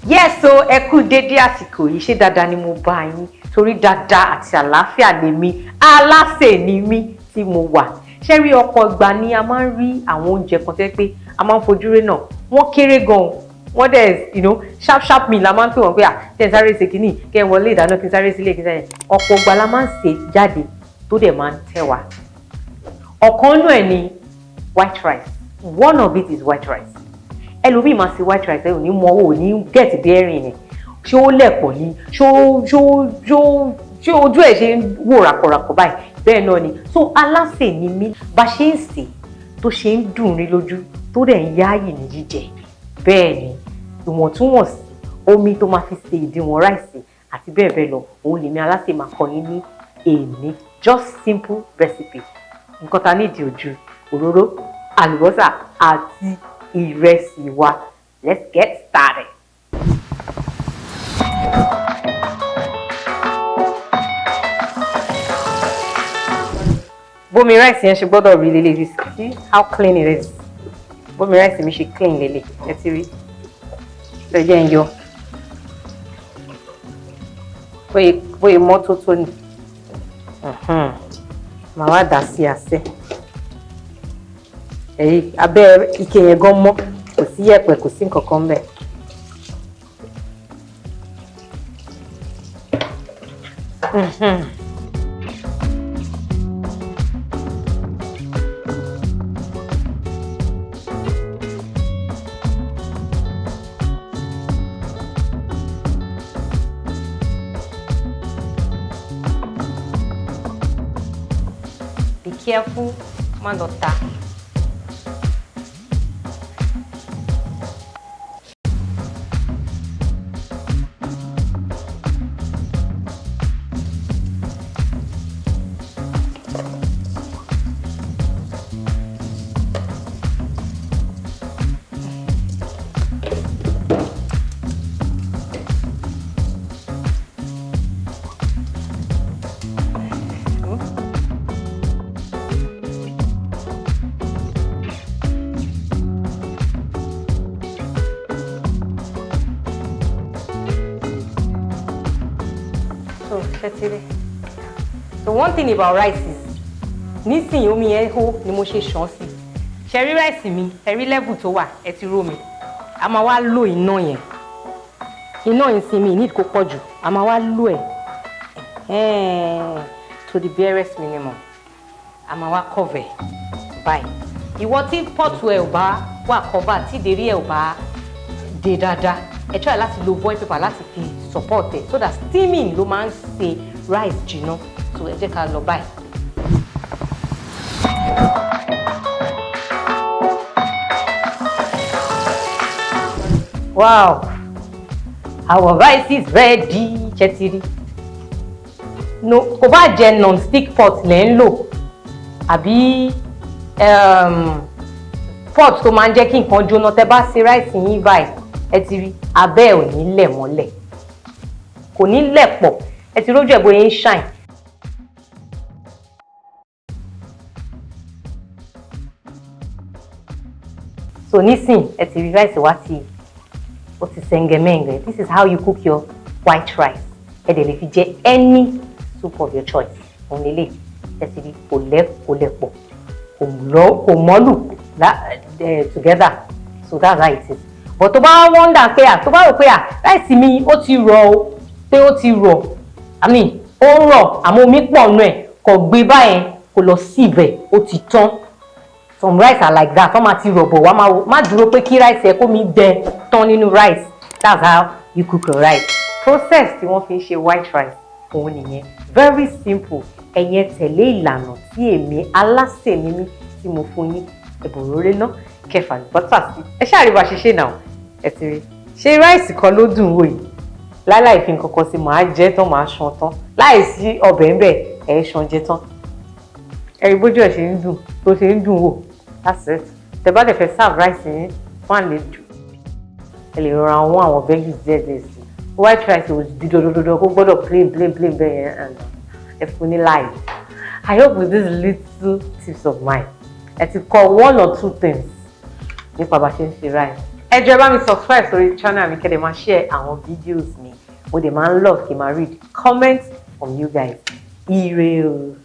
Yes, so ẹ kú dédé àsìkò yìí, ṣé dáadáa ni mo bá yín torí dáadáa àti àlàáfíà lèmi Alase Nimi tí mo wà. Ṣé rí ọ̀pọ̀ ìgbà ni a máa ń rí àwọn oúnjẹ kan tẹ́ pé a máa ń fojú rí náà wọ́n kéré gan-an wọ́n dẹ̀ sharp meal la máa ń pè wọ́n pé kí n sáré ṣe kínní kí n wọlé ìdáná kí n sáré sílé kí n sáré ọ̀pọ̀ ìgbà la máa ń ṣe jáde tó dẹ̀ máa ń tẹ́ wa. Ọ̀kan nínú ẹ̀ ni white rice. One of it is white rice. Ẹlòmíì máa ṣe white rice ẹ ò ní mọ ò ní get bearing ni ṣé ó lẹ̀pọ̀ ni ṣé ojú ẹ̀ ṣe ń wò ràkọ̀ràkọ̀ báyìí bẹ́ẹ̀ náà ni. So Alase Nimi bá ṣe ń sè tó ṣe ń dùn rí lójú tó dẹ̀ ń yáàyè ní jíjẹ bẹ́ẹ̀ ni ìwọ̀ntúnwọ̀nsì omi tó máa fi ṣe ìdíwọ̀n ráìsì àti bẹ́ẹ̀ bẹ́ẹ̀ lọ òun lèmi Alase máa kọ́ yín ní èmi just simple recipe. Nǹkan ta nídìí ojú òróró àlùbọ́sà àti ìrẹsì wa. Let's get started. Bómi rice yẹn ṣe gbọ́dọ̀ rí lélẹ̀. See how clean it is. Bómi rice mi ṣe clean lélẹ̀. Ẹ ti rí. Ṣé jẹ́ ń yọ. Bóyá mọ́tótó ni. Màá wá dà sí àṣẹ. Abẹ́ ike yẹn gan mọ́ kò sí yẹ̀pẹ̀ kò sí nǹkan kan bẹ́ẹ̀. Be careful, má lọ ta. So one thing about rice is nísìnyí omi yẹn hó ni mo ṣe ṣàn sí. Ṣé rí rice mi ẹ rí level tó wà ẹ ti ró mi. A máa wá lò iná yẹn. Iná yẹn sí mi need kó pọ̀ jù. A máa wá lò to the barest minimum. A máa wá cover báyìí. Ìwọ tí pot ẹ ò bá wà cover tí ìdérí ẹ ò bá dé dáadáa ẹ try láti lo boil paper láti fi support ẹ so that steaming ló máa ń ṣe rice jìnnà. So ẹ jẹ́ ká lọ báyìí. Wow, our rice is ready. Chetiri. No, kò bá jẹ́ non-stick pot lẹ́ ń lò àbí pot tó máa ń jẹ́ kí nǹkan jóná tẹ́ bá ṣe rice yín báyìí ẹ ti rí abẹ́ ò ní lẹ̀ mọ́lẹ̀ kò ní lẹ̀ pọ̀ ẹ ti rójú ẹ̀ bóyá ń shine. So nísìn ẹ ti rí rice wá tí ó ti sẹ́ngẹ̀mẹ́ngẹ̀. This is how you cook your white rice. Ẹ dẹ̀ lè fi jẹ any soup of your choice. Òun lélẹ̀ ẹ ti rí kò lẹ̀ pọ̀ kò mọ́lù together. So that's how it is. But tó bá wonder pé tó bá rò pé rice mi ó ti rọ̀ o pé ó ti rọ̀ ó ń rọ̀ àmọ́ omi pọ̀ nù ẹ̀ kò gbé báyẹn kò lọ sí ibẹ̀ ó ti tán. Some rice are like that. Wọ́n máa ti rọ̀ bọ̀ wá má dúró pé kí rice ẹ kó mi dẹ tán nínú rice. That's how you cook your rice. Process tí wọ́n fi ń ṣe white rice òun nìyẹn. Very simple. Ẹ̀yin tẹ̀lé ìlànà tí èmi Alase Nimi tí mo fún yín. Ẹ̀bùn òróró náà kẹfà bọ́tà sí. Ẹ ṣáàrí bá ṣe ṣe náà ẹ ti rí. Ṣé rice kan ló dùn wò yìí? Láláì fi nǹkan kan sí màá jẹ tán màá ṣan tán. Láì sí ọbẹ̀ ńbẹ̀ ẹ̀ ṣan jẹ tán. Ẹ rí bójú ẹ̀ ṣe ń dùn tó ṣe ń dùn wò. That's it. Tẹ́ bá dẹ̀ fẹ́ serve rice yín fún àlejò. Ẹ lè rọra wọ́n àwọn veggies díẹ̀ sí. White rice ò di dodododo kó gbọ́dọ̀ plain bẹ́ẹ̀ yẹn and ẹ fún ní life. I hope with these little tips of mine ẹ ti kọ́ one or two things nípa bá ṣe ń ṣe rice. ẹ jọ̀ọ́ bá mi subscribe sórí channel mi kẹ́ dẹ̀ máa share àwọn videos mi mo dẹ̀ máa love kí n máa read comments from you guys. Ire o.